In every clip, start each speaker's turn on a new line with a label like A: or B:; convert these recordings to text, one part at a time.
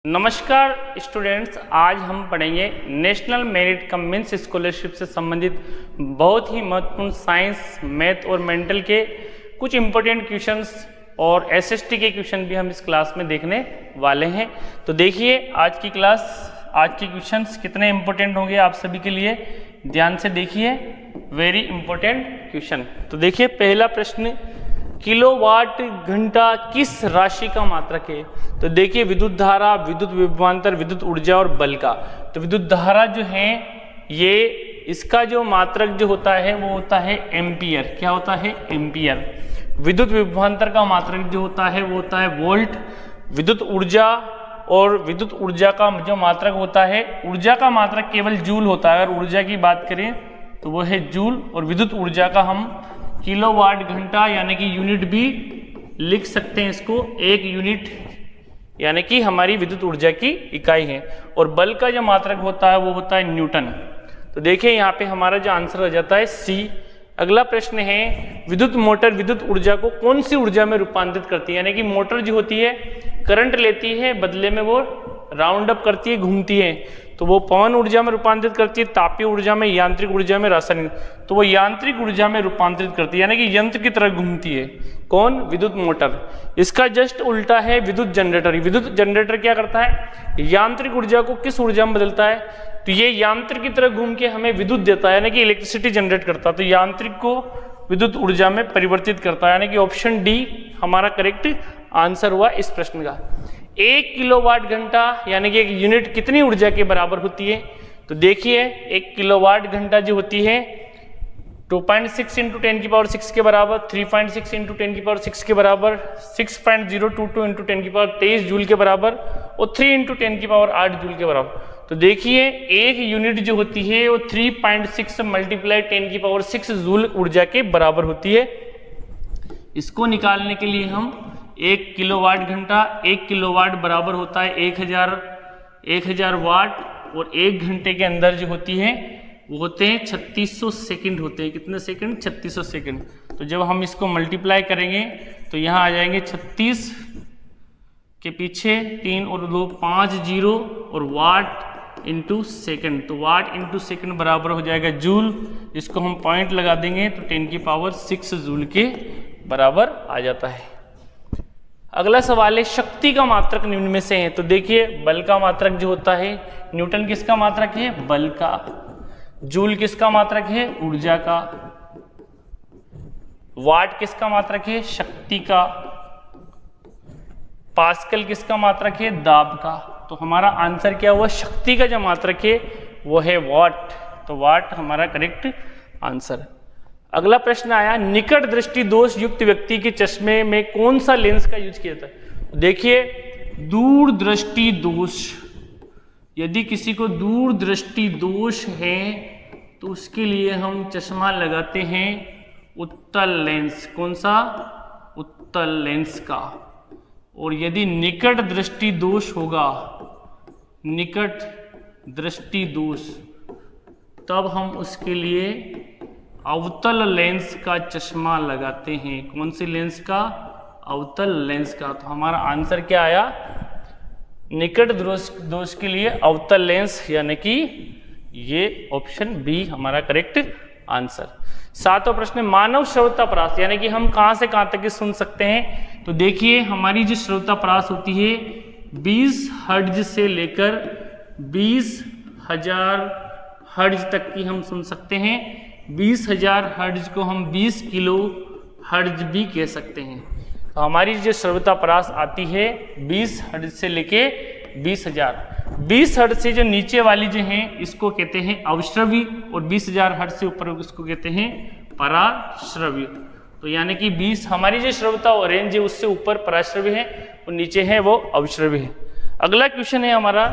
A: नमस्कार स्टूडेंट्स, आज हम पढ़ेंगे national merit cum means scholarship से संबंधित बहुत ही महत्वपूर्ण साइंस, मैथ और मेंटल के कुछ इंपॉर्टेंट क्वेश्चंस और एसएसटी के क्वेश्चन भी हम इस क्लास में देखने वाले हैं। तो देखिए आज की क्वेश्चंस कितने इंपॉर्टेंट होंगे आप सभी के लिए, ध्यान से देखिए, वेरी इंपॉर्टेंट क्वेश्चन। तो देखिए पहला प्रश्न, किलोवाट घंटा किस राशि का मात्रक है? तो देखिए विद्युत धारा, विद्युत विभवांतर, विद्युत ऊर्जा और बल का। तो विद्युत धारा जो है ये इसका जो मात्रक जो होता है वो होता है एम्पियर। क्या होता है? एम्पियर। विद्युत विभवांतर का मात्रक जो होता है वो होता है वोल्ट। विद्युत ऊर्जा और विद्युत ऊर्जा का जो मात्रक होता है, ऊर्जा का मात्रक केवल जूल होता है। अगर ऊर्जा की बात करें तो वो है जूल, और विद्युत ऊर्जा का हम किलोवाट घंटा यानी कि यूनिट भी लिख सकते हैं। इसको एक यूनिट यानी कि हमारी विद्युत ऊर्जा की इकाई है। और बल का जो मात्रक होता है वो होता है न्यूटन। तो देखिए यहाँ पे हमारा जो आंसर हो जाता है सी। अगला प्रश्न है, विद्युत मोटर विद्युत ऊर्जा को कौन सी ऊर्जा में रूपांतरित करती है? यानी कि मोटर जो होती है करंट लेती है, बदले में वो राउंड अप करती है, घूमती है। तो वो पवन ऊर्जा में रूपांतरित करती है, तापीय ऊर्जा में, यांत्रिक ऊर्जा में, रासायनिक। तो वो यांत्रिक ऊर्जा में रूपांतरित करती है, यानी कि यंत्र की तरह घूमती है। कौन? विद्युत मोटर। इसका जस्ट उल्टा है विद्युत जनरेटर। विद्युत जनरेटर क्या करता है? यांत्रिक ऊर्जा को किस ऊर्जा में बदलता है? तो ये यांत्रिक की तरह घूम के हमें विद्युत देता है, यानी कि इलेक्ट्रिसिटी जनरेट करता है। तो यांत्रिक को विद्युत ऊर्जा में परिवर्तित करता है, यानी कि ऑप्शन डी हमारा करेक्ट आंसर हुआ इस प्रश्न का। 1 किलोवाट घंटा यानी कि एक यूनिट कितनी ऊर्जा के बराबर होती है? तो देखिए 1 किलोवाट घंटा जो होती है 2.6 × 10⁶ के बराबर, 3.6 × 10⁶ के बराबर, 6.022 × 10⁻23 जूल के बराबर और 3 × 10⁸ जूल के बराबर। तो देखिए एक यूनिट जो होती है वो 3.6 × 10⁶ जूल ऊर्जा के बराबर होती है। इसको निकालने के लिए हम 1 किलोवाट घंटा, 1 किलोवाट बराबर होता है 1000 वाट, और 1 घंटे के अंदर जो होती है वो होते हैं 3600 सेकंड होते हैं। कितने सेकंड? 3600 सेकंड। तो जब हम इसको मल्टीप्लाई करेंगे तो यहाँ आ जाएंगे 36 के पीछे 3 और 2 5 0 और वाट इंटू सेकेंड। तो वाट इंटू सेकेंड बराबर हो जाएगा जूल। इसको हम पॉइंट लगा देंगे तो 10⁶ जूल के बराबर आ जाता है। अगला सवाल है, शक्ति का मात्रक निम्न में से है? तो देखिए बल का मात्रक जो होता है, न्यूटन किसका मात्रक है? बल का। जूल किसका मात्रक है? ऊर्जा का। वाट किसका मात्रक है? शक्ति का। पास्कल किसका मात्रक है? दाब का। तो हमारा आंसर क्या हुआ? शक्ति का जो मात्रक है वो है वाट। तो वाट हमारा करेक्ट आंसर। अगला प्रश्न आया, निकट दृष्टि दोष युक्त व्यक्ति के चश्मे में कौन सा लेंस का यूज किया जाता है? देखिए दूर दृष्टि दोष, यदि किसी को दूर दृष्टि दोष है तो उसके लिए हम चश्मा लगाते हैं उत्तल लेंस। कौन सा? उत्तल लेंस का। और यदि निकट दृष्टि दोष होगा, निकट दृष्टि दोष, तब हम उसके लिए अवतल लेंस का चश्मा लगाते हैं। कौन सी लेंस का? अवतल लेंस का। तो हमारा आंसर क्या आया? निकट दोष के लिए अवतल लेंस, यानी कि ये ऑप्शन बी हमारा करेक्ट आंसर। 7वां प्रश्न, मानव श्रव्यता परास, यानी कि हम कहां से कहां तक सुन सकते हैं? तो देखिए हमारी जो श्रव्यता परास होती है 20 हर्ट्ज से लेकर 20,000 हर्ट्ज तक की हम सुन सकते हैं। 20,000 हर्ट्ज को हम 20 किलो हर्ट्ज भी कह सकते हैं। तो हमारी जो श्रव्यता परास आती है 20 हर्ट्ज से लेके 20,000। 20 हर्ट्ज से जो नीचे वाली जो है इसको कहते हैं अवश्रवी, और 20,000 हर्ट्ज से ऊपर इसको कहते हैं पराश्रवी। तो यानी कि 20 हमारी जो श्रव्यता रेंज है उससे ऊपर पराश्रवी है और नीचे है वो अवश्रवी है। अगला क्वेश्चन है हमारा,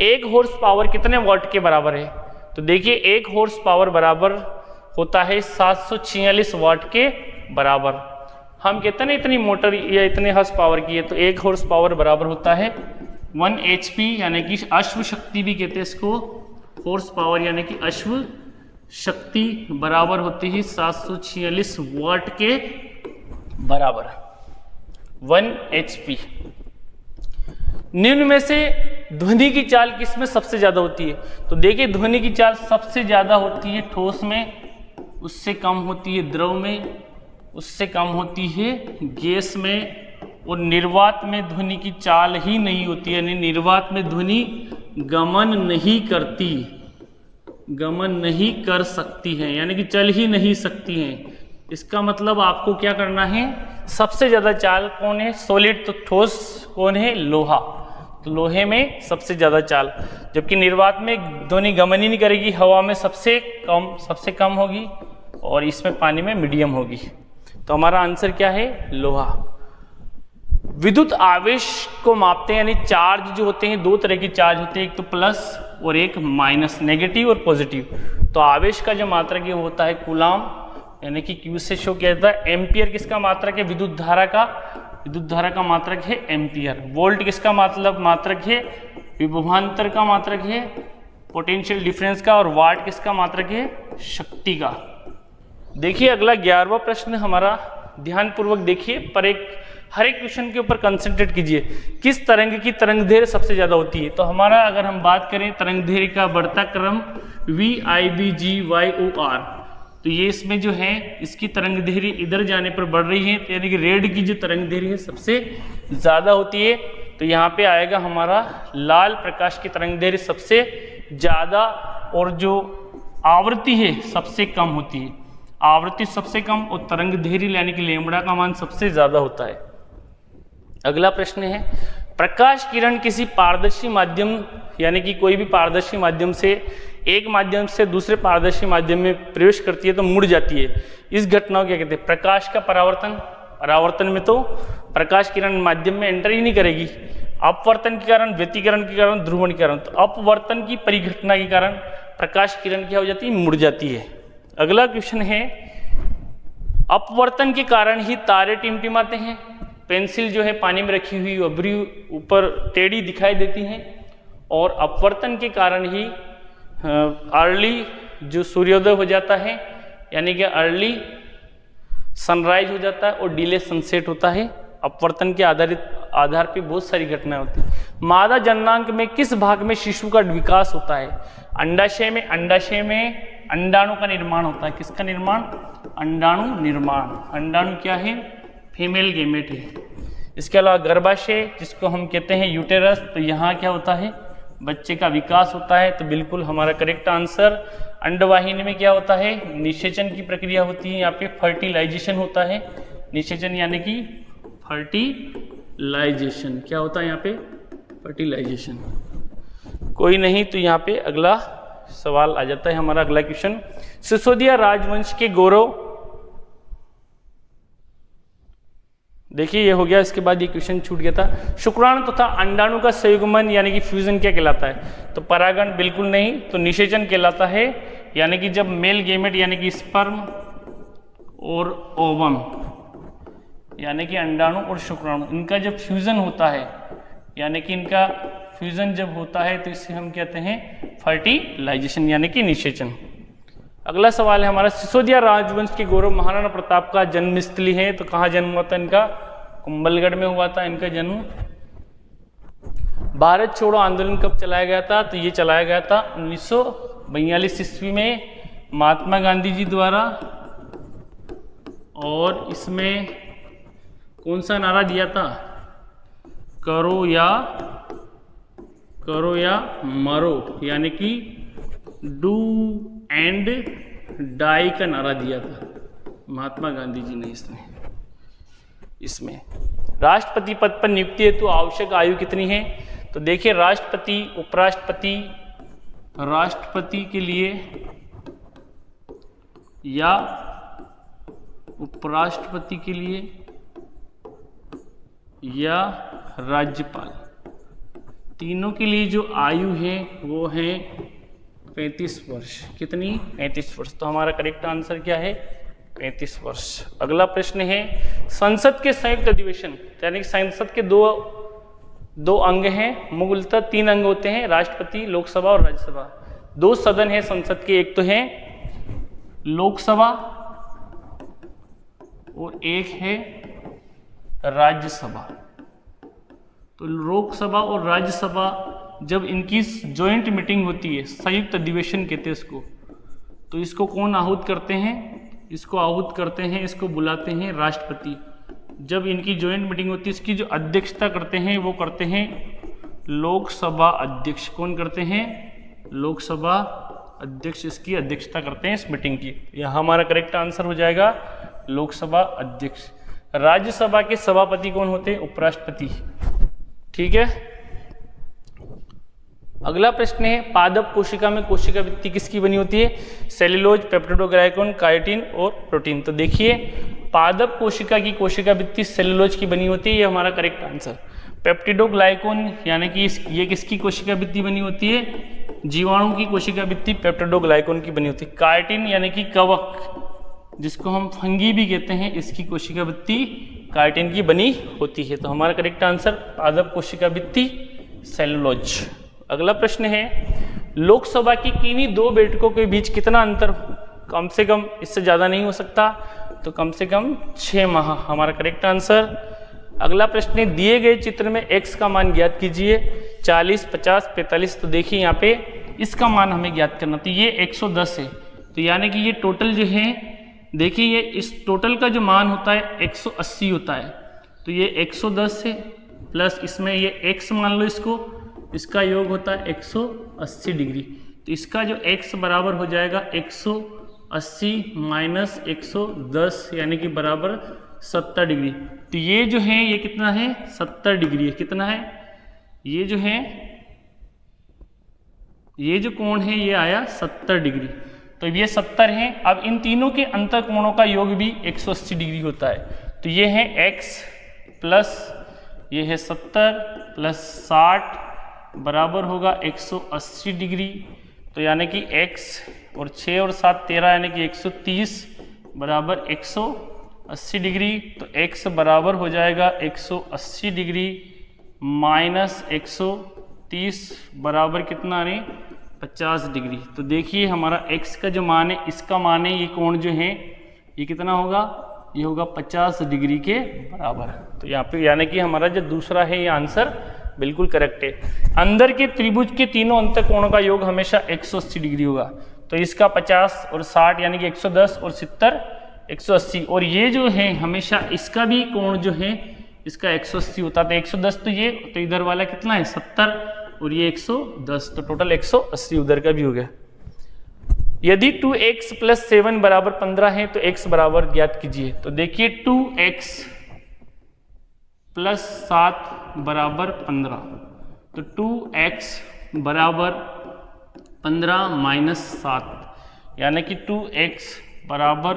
A: 1 हॉर्स पावर कितने वाट के बराबर है? तो देखिए 1 हॉर्स पावर बराबर होता है 746 वाट के बराबर। हम कहते हैं इतनी मोटर या इतने हॉर्स पावर की है, तो 1 हॉर्स पावर बराबर होता है 1 HP, यानी कि अश्व शक्ति भी कहते हैं इसको। हॉर्स पावर यानी कि अश्व शक्ति बराबर होती है 746 वाट के बराबर, 1 HP। निम्न में से ध्वनि की चाल किस में सबसे ज्यादा होती है? तो देखिए ध्वनि की चाल सबसे ज्यादा होती है ठोस में, उससे कम होती है द्रव में, उससे कम होती है गैस में, और निर्वात में ध्वनि की चाल ही नहीं होती, यानी निर्वात में ध्वनि गमन नहीं करती, गमन नहीं कर सकती है, यानी कि चल ही नहीं सकती हैं। इसका मतलब आपको क्या करना है, सबसे ज्यादा चाल कौन है? सॉलिड। तो ठोस कौन है? लोहा। तो लोहे में सबसे ज्यादा चाल, जबकि निर्वात में ध्वनि गमन ही नहीं करेगी, हवा में सबसे कम होगी, और इसमें पानी में मीडियम होगी। तो हमारा आंसर क्या है? लोहा। विद्युत आवेश को मापते हैं, यानी चार्ज जो होते हैं, दो तरह की चार्ज होते हैं, एक तो प्लस और एक माइनस, नेगेटिव और पॉजिटिव। तो आवेश का जो मात्रक है वो होता है कूलाम, यानी कि क्यू से शो किया जाता है। एम्पियर किसका मात्रक है? विद्युत धारा का मात्रक है एम्पियर। वोल्ट किसका मात्रक है? विभवांतर का मात्रक है पोटेंशियल डिफरेंस का। और वाट किसका मात्रक है? शक्ति का। देखिए अगला 11वां प्रश्न हमारा, ध्यानपूर्वक देखिए, पर हर एक क्वेश्चन के ऊपर कंसंट्रेट कीजिए। किस तरंग की तरंग दैर्घ्य सबसे ज्यादा होती है? तो हमारा अगर हम बात करें तरंग दैर्घ्य का बढ़ता क्रम VIBGYOR, तो ये इसमें जो है इसकी तरंग दैर्घ्य इधर जाने पर बढ़ रही है, यानी कि रेड की जो तरंग दैर्घ्य है सबसे ज्यादा होती है। तो यहाँ पे आएगा हमारा लाल प्रकाश की तरंग दैर्घ्य सबसे ज्यादा, और जो आवृत्ति है सबसे कम होती है। आवृत्ति सबसे कम और तरंग दैर्घ्य यानी कि लैम्ब्डा का मान सबसे ज्यादा होता है। अगला प्रश्न है, प्रकाश किरण किसी पारदर्शी माध्यम, यानी कि कोई भी पारदर्शी माध्यम से एक माध्यम से दूसरे पारदर्शी माध्यम में प्रवेश करती है तो मुड़ जाती है, इस घटना को क्या कहते हैं? प्रकाश का परावर्तन। परावर्तन में तो प्रकाश किरण माध्यम में एंटर ही नहीं करेगी। अपवर्तन के कारण, व्यतिकरण के कारण, ध्रुवणीकरण। तो अपवर्तन की परिघटना के कारण प्रकाश किरण क्या हो जाती है? मुड़ जाती है। अगला क्वेश्चन है, अपवर्तन के कारण ही तारे टिमटिमाते हैं। पेंसिल जो है पानी में रखी हुई उभरी ऊपर टेढ़ी दिखाई देती है, और अपवर्तन के कारण ही अर्ली जो सूर्योदय हो जाता है, यानी कि अर्ली सनराइज हो जाता है और डिले सनसेट होता है। अपवर्तन के आधार पे बहुत सारी घटनाएं होती है। मादा जननांग में किस भाग में शिशु का विकास होता है? अंडाशय में। अंडाशय में अंडाणु का निर्माण होता है। किसका निर्माण? अंडाणु निर्माण। अंडाणु क्या है? फीमेल गैमेट है। इसके अलावा गर्भाशय, जिसको हम कहते हैं यूटेरस, तो यहाँ क्या होता है? बच्चे का विकास होता है। तो बिल्कुल हमारा करेक्ट आंसर। अंडवाहिनी में क्या होता है? निषेचन की प्रक्रिया होती है। यहाँ पे फर्टिलाइजेशन होता है। निषेचन यानी कि फर्टिलाइजेशन। क्या होता है यहाँ पे? फर्टिलाइजेशन। कोई नहीं, तो यहाँ पे अगला सवाल आ जाता है हमारा। अगला क्वेश्चन, सिसोदिया राजवंश के गौरव। देखिए ये हो गया। इसके बाद ये क्वेश्चन छूट गया था। शुक्राणु तथा अंडाणु का संयुग्मन यानी कि फ्यूजन क्या कहलाता है? तो परागण बिल्कुल नहीं, तो निषेचन कहलाता है। यानी कि जब मेल गैमेट यानी कि स्पर्म और ओवम यानी कि अंडाणु और शुक्राणु, इनका जब फ्यूजन होता है, यानी कि इनका फ्यूजन जब होता है, तो इसे हम कहते हैं फर्टिलाइजेशन यानी कि निषेचन। अगला सवाल है हमारा, सिसोदिया राजवंश के गौरव महाराणा प्रताप का जन्मस्थली है, तो कहाँ जन्म हुआ था इनका? कुंभलगढ़ में हुआ था इनका जन्म। भारत छोड़ो आंदोलन कब चलाया गया था? तो ये चलाया गया था 1942 ईस्वी में महात्मा गांधी जी द्वारा। और इसमें कौन सा नारा दिया था? करो या मरो, यानी कि डू एंड डाई का नारा दिया था महात्मा गांधी जी ने। इसमें राष्ट्रपति पद पर नियुक्ति हेतु आवश्यक आयु कितनी है? तो देखिए राष्ट्रपति, उपराष्ट्रपति, राष्ट्रपति के लिए या उपराष्ट्रपति के लिए या राज्यपाल, तीनों के लिए जो आयु है वो है 35 वर्ष। कितनी? 35 वर्ष। तो हमारा करेक्ट आंसर क्या है? 35 वर्ष। अगला प्रश्न है, संसद के संयुक्त अधिवेशन, यानी कि संसद के दो अंग हैं, मूलतः 3 अंग होते हैं, राष्ट्रपति, लोकसभा और राज्यसभा। 2 सदन है संसद के, एक तो है लोकसभा और एक है राज्यसभा। तो लोकसभा और राज्यसभा जब इनकी जॉइंट मीटिंग होती है, संयुक्त अधिवेशन कहते हैं इसको, तो इसको कौन आहूत करते हैं? इसको आहूत करते हैं, इसको बुलाते हैं राष्ट्रपति। जब इनकी जॉइंट मीटिंग होती है, इसकी जो अध्यक्षता करते हैं वो करते हैं लोकसभा अध्यक्ष। कौन करते हैं? लोकसभा अध्यक्ष इसकी अध्यक्षता करते हैं इस मीटिंग की। यह हमारा करेक्ट आंसर हो जाएगा लोकसभा अध्यक्ष। राज्यसभा के सभापति कौन होते हैं? उपराष्ट्रपति। ठीक है, अगला प्रश्न है पादप कोशिका में कोशिका भित्ति किसकी बनी होती है? सेल्यूलोज, पेप्टिडोग्लाइकन, काइटिन और प्रोटीन। तो देखिए पादप कोशिका की कोशिका भित्ति सेल्यूलोज की बनी होती है, ये हमारा करेक्ट आंसर। पेप्टिडोग्लाइकन यानी कि ये किसकी कोशिका भित्ति बनी होती है? जीवाणु की कोशिका भित्ति पेप्टिडोग्लाइकन की बनी होती है। काइटिन यानी कि कवक, जिसको हम फंगी भी कहते हैं, इसकी कोशिका भित्ति काइटिन की बनी होती है। तो हमारा करेक्ट आंसर पादप कोशिका भित्ति सेल्यूलोज। अगला प्रश्न है लोकसभा की किन्हीं दो बैठकों के बीच कितना अंतर? कम से कम, इससे ज्यादा नहीं हो सकता, तो कम से कम 6 माह, हमारा करेक्ट आंसर। अगला प्रश्न है दिए गए चित्र में x का मान ज्ञात कीजिए, 40, 50, 45। तो देखिए यहाँ पे इसका मान हमें ज्ञात करना, तो ये 110 है, तो यानी कि ये टोटल जो है, देखिए ये इस टोटल का जो मान होता है 180 होता है, तो ये 110 है प्लस इसमें ये x मान लो इसको, इसका योग होता है 180 डिग्री। तो इसका जो x बराबर हो जाएगा 180 माइनस 110 यानी कि बराबर 70 डिग्री। तो ये जो है ये कितना है? 70 डिग्री है। कितना है? ये जो है, ये जो कोण है ये आया 70 डिग्री। तो ये 70 है। अब इन तीनों के अंतर कोणों का योग भी 180 डिग्री होता है। तो ये है x प्लस ये है 70 प्लस 60 बराबर होगा 180 डिग्री। तो यानी कि x और 6 और 7 13 यानी कि 130 बराबर 180 डिग्री। तो x बराबर हो जाएगा 180 डिग्री माइनस 130 बराबर कितना है? 50 डिग्री। तो देखिए हमारा x का जो मान है, इसका मान है, ये कोण जो है ये कितना होगा? ये होगा 50 डिग्री के बराबर। तो यहाँ पे यानी कि हमारा जो दूसरा है ये आंसर बिल्कुल करेक्ट है। अंदर के त्रिभुज के तीनों अंतर कोणों का योग हमेशा 180 डिग्री होगा। तो इसका 50 और 60 यानी कि 110 और 70 180, और ये जो है हमेशा इसका भी कोण जो है इसका 180 होता है। तो 110 तो ये, तो इधर वाला कितना है? 70 और ये 110, तो टोटल 180 उधर का भी हो गया। यदि 2x प्लस 7 बराबर 15 है तो x बराबर ज्ञात कीजिए। तो देखिए 2x प्लस 7 बराबर 15, तो 2x बराबर 15 माइनस 7 यानी कि 2x बराबर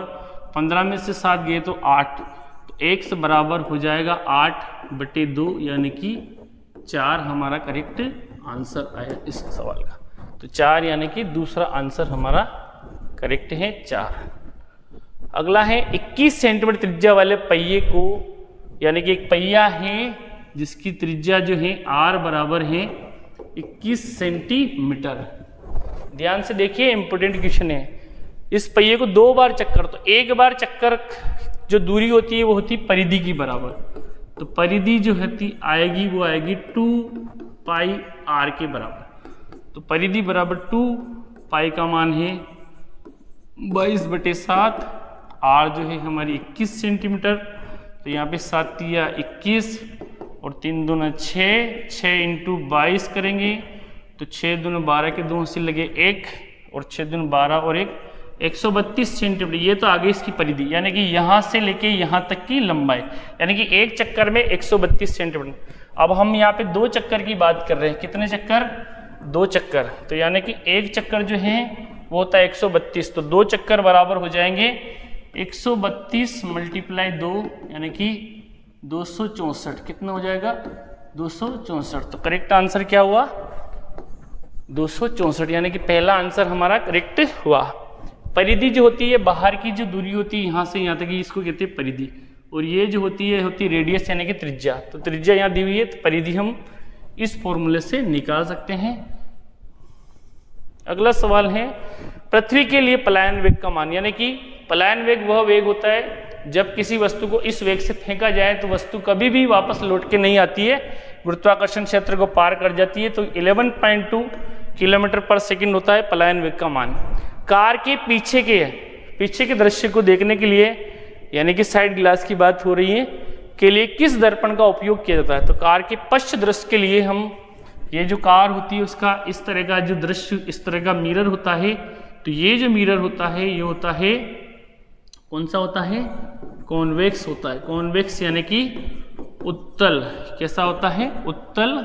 A: 15 में से 7 गए तो 8, तो x बराबर हो जाएगा 8/2 यानी कि 4 हमारा करेक्ट आंसर आया इस सवाल का। तो 4 यानी कि दूसरा आंसर हमारा करेक्ट है 4। अगला है 21 सेंटीमीटर त्रिज्या वाले पहिए को, यानी कि एक पहिया है जिसकी त्रिज्या जो है r बराबर है 21 सेंटीमीटर। ध्यान से देखिए इंपॉर्टेंट क्वेश्चन है। इस पहिए को 2 बार चक्कर, तो एक बार चक्कर जो दूरी होती है वो होती है परिधि की बराबर। तो परिधि जो होती आएगी वो आएगी 2 पाई r के बराबर। तो परिधि बराबर 2 पाई का मान है 22/7, r जो है हमारी 21 सेंटीमीटर। तो यहाँ पे 7 या 21 और 3 दूना 6, 6 इंटू 22 करेंगे तो 6 दूना 12 के 2 से लगे 1 और 6 दूना 12 और 1 132 सेंटीमीटर। ये तो आगे इसकी परिधि, यानी कि यहाँ से लेके यहाँ तक की लंबाई, यानी कि एक चक्कर में 132 सेंटीमीटर। अब हम यहाँ पे 2 चक्कर की बात कर रहे हैं। कितने चक्कर? 2 चक्कर। तो यानी कि एक चक्कर जो है वो होता है 132, तो 2 चक्कर बराबर हो जाएंगे 132 मल्टीप्लाई 2 यानी कि 264। कितना हो जाएगा? 264। तो करेक्ट आंसर क्या हुआ? 264, यानी कि पहला आंसर हमारा करेक्ट हुआ। परिधि जो होती है, बाहर की जो दूरी होती है यहाँ से यहाँ तक, इसको कहते हैं परिधि, और ये जो होती है रेडियस यानी कि त्रिज्या। तो त्रिज्या यहाँ दी हुई है, तो परिधि हम इस फॉर्मूले से निकाल सकते हैं। अगला सवाल है पृथ्वी के लिए पलायन वेग का मान, यानी कि पलायन वेग वह वेग होता है जब किसी वस्तु को इस वेग से फेंका जाए तो वस्तु कभी भी वापस लौट के नहीं आती है, गुरुत्वाकर्षण क्षेत्र को पार कर जाती है। तो 11.2 किलोमीटर पर सेकंड होता है पलायन वेग का मान। कार के पीछे के दृश्य को देखने के लिए, यानी कि साइड ग्लास की बात हो रही है, के लिए किस दर्पण का उपयोग किया जाता है? तो कार के पश्च दृश्य के लिए हम, ये जो कार होती है उसका इस तरह का जो दृश्य, इस तरह का मिरर होता है, तो ये जो मिरर होता है ये होता है, कौन सा होता है? कॉन्वेक्स होता है। कॉन्वेक्स यानी कि उत्तल। कैसा होता है? उत्तल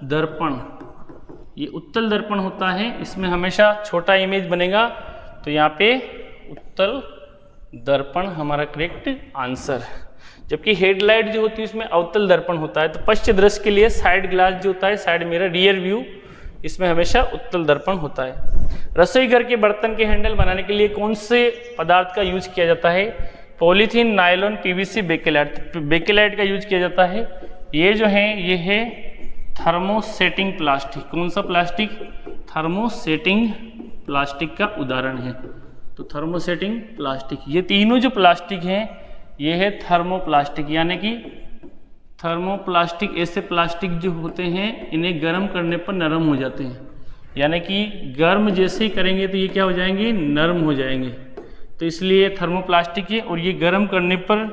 A: दर्पण। ये उत्तल दर्पण होता है, इसमें हमेशा छोटा इमेज बनेगा, तो यहाँ पे उत्तल दर्पण हमारा करेक्ट आंसर। जबकि हेडलाइट जो होती है उसमें अवतल दर्पण होता है। तो पश्च दृश्य के लिए साइड ग्लास जो होता है, साइड मिरर, रियर व्यू, इसमें हमेशा उत्तल दर्पण होता है। रसोई घर के बर्तन के हैंडल बनाने के लिए कौन से पदार्थ का यूज किया जाता है? Polythene, nylon, PVC, bakelite. Bakelite का यूज किया जाता है। ये जो है ये है थर्मोसेटिंग प्लास्टिक। कौन सा प्लास्टिक? थर्मोसेटिंग प्लास्टिक का उदाहरण है। तो थर्मोसेटिंग प्लास्टिक, ये तीनों जो प्लास्टिक हैं ये है थर्मोप्लास्टिक। यानी कि थर्मोप्लास्टिक ऐसे प्लास्टिक जो होते हैं इन्हें गर्म करने पर नरम हो जाते हैं, यानी कि गर्म जैसे ही करेंगे तो ये क्या हो जाएंगे? नरम हो जाएंगे। तो इसलिए थर्मोप्लास्टिक है, और ये गर्म करने पर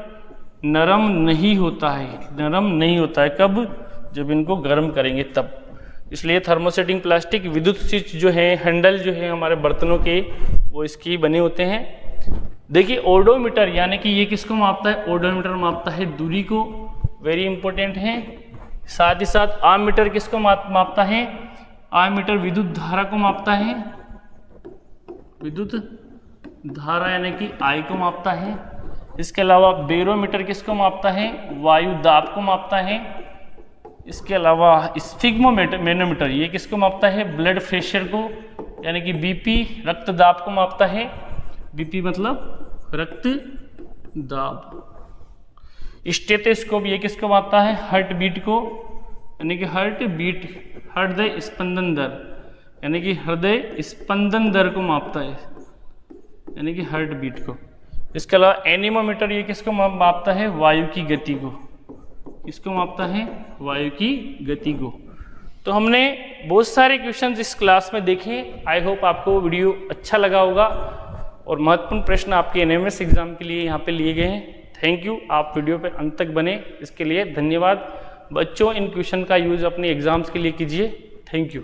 A: नरम नहीं होता है। नरम नहीं होता है कब? जब इनको गर्म करेंगे तब। इसलिए थर्मोसेटिंग प्लास्टिक। विद्युत स्विच जो है, हैंडल जो है हमारे बर्तनों के, वो इसकी बने होते हैं। देखिए ओडोमीटर, यानी कि ये किसको मापता है? ओडोमीटर मापता है दूरी को, वेरी इंपॉर्टेंट है। साथ ही साथ आममीटर किसको मापता है? आममीटर विद्युत धारा को मापता है। विद्युत धारा यानी कि आई को मापता है। इसके अलावा बेरोमीटर किसको मापता है? वायु दाब को मापता है। इसके अलावा स्फिग्मोमेनोमीटर, ये किसको मापता है? ब्लड प्रेशर को, यानी कि बीपी, रक्त दाब को मापता है। बीपी मतलब रक्त दाब। स्टेथोस्कोप, ये किसको मापता है? हार्ट बीट को, यानी कि हार्ट बीट, हृदय स्पंदन दर, यानी कि हृदय स्पंदन दर को मापता है, यानी कि हार्ट बीट को। इसके अलावा एनीमोमीटर, ये किसको मापता है? वायु की गति को। किसको मापता है? वायु की गति को। तो हमने बहुत सारे क्वेश्चंस इस क्लास में देखे। आई होप आपको वीडियो अच्छा लगा होगा, और महत्वपूर्ण प्रश्न आपके एनएमएस एग्जाम के लिए यहाँ पे लिए गए हैं। थैंक यू, आप वीडियो पे अंत तक बने, इसके लिए धन्यवाद। बच्चों, इन क्वेश्चन का यूज अपने एग्जाम्स के लिए कीजिए। Thank you.